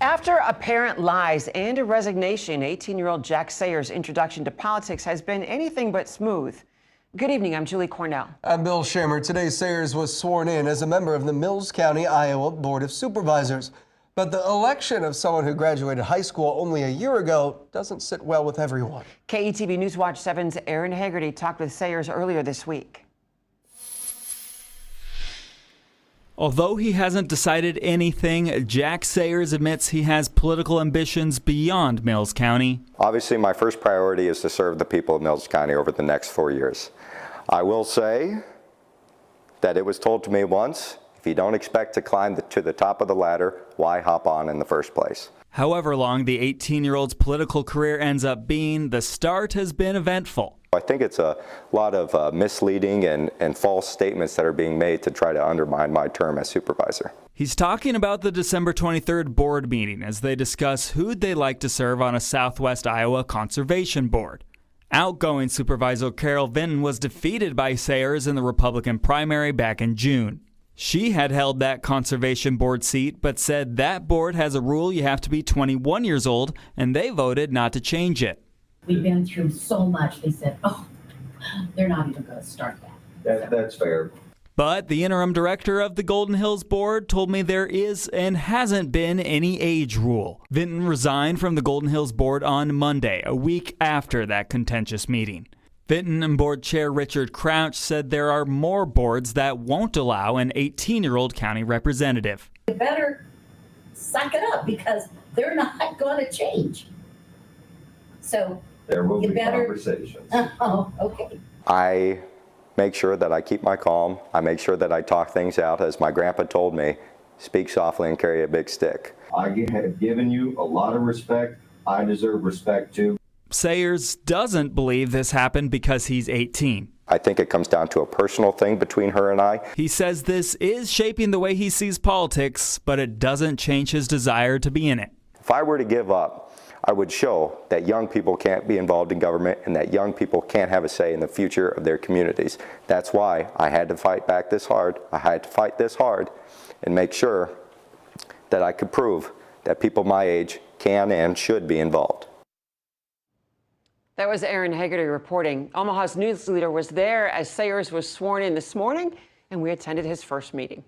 After apparent lies and a resignation, 18-year-old Jack Sayers' introduction to politics has been anything but smooth. Good evening, I'm Julie Cornell. I'm Bill Shammer. Today, Sayers was sworn in as a member of the Mills County, Iowa Board of Supervisors. But the election of someone who graduated high school only a year ago doesn't sit well with everyone. KETV News Watch 7's Aaron Haggerty talked with Sayers earlier this week. Although he hasn't decided anything, Jack Sayers admits he has political ambitions beyond Mills County. Obviously, my first priority is to serve the people of Mills County over the next 4 years. I will say that it was told to me once, if you don't expect to climb to the top of the ladder, why hop on in the first place? However long the 18-year-old's political career ends up being, the start has been eventful. I think it's a lot of misleading and false statements that are being made to try to undermine my term as supervisor. He's talking about the December 23rd board meeting as they discuss who they'd like to serve on a Southwest Iowa Conservation Board. Outgoing Supervisor Carol Vinton was defeated by Sayers in the Republican primary back in June. She had held that conservation board seat, but said that board has a rule you have to be 21 years old, and they voted not to change it. We've been through so much, they said, oh, they're not even going to start that. That's fair. But the interim director of the Golden Hills Board told me there is and hasn't been any age rule. Vinton resigned from the Golden Hills Board on Monday, a week after that contentious meeting. Vinton and board chair Richard Crouch said there are more boards that won't allow an 18-year-old county representative. You better suck it up because they're not going to change. So there will be better... conversations. Oh, okay. I make sure that I keep my calm. I make sure that I talk things out. As my grandpa told me, speak softly and carry a big stick. I have given you a lot of respect. I deserve respect too. Sayers doesn't believe this happened because he's 18. I think it comes down to a personal thing between her and I. He says this is shaping the way he sees politics, but it doesn't change his desire to be in it. If I were to give up, I would show that young people can't be involved in government and that young people can't have a say in the future of their communities. That's why I had to fight back this hard. I had to fight this hard and make sure that I could prove that people my age can and should be involved. That was Aaron Haggerty reporting. Omaha's news leader was there as Sayers was sworn in this morning, and we attended his first meeting.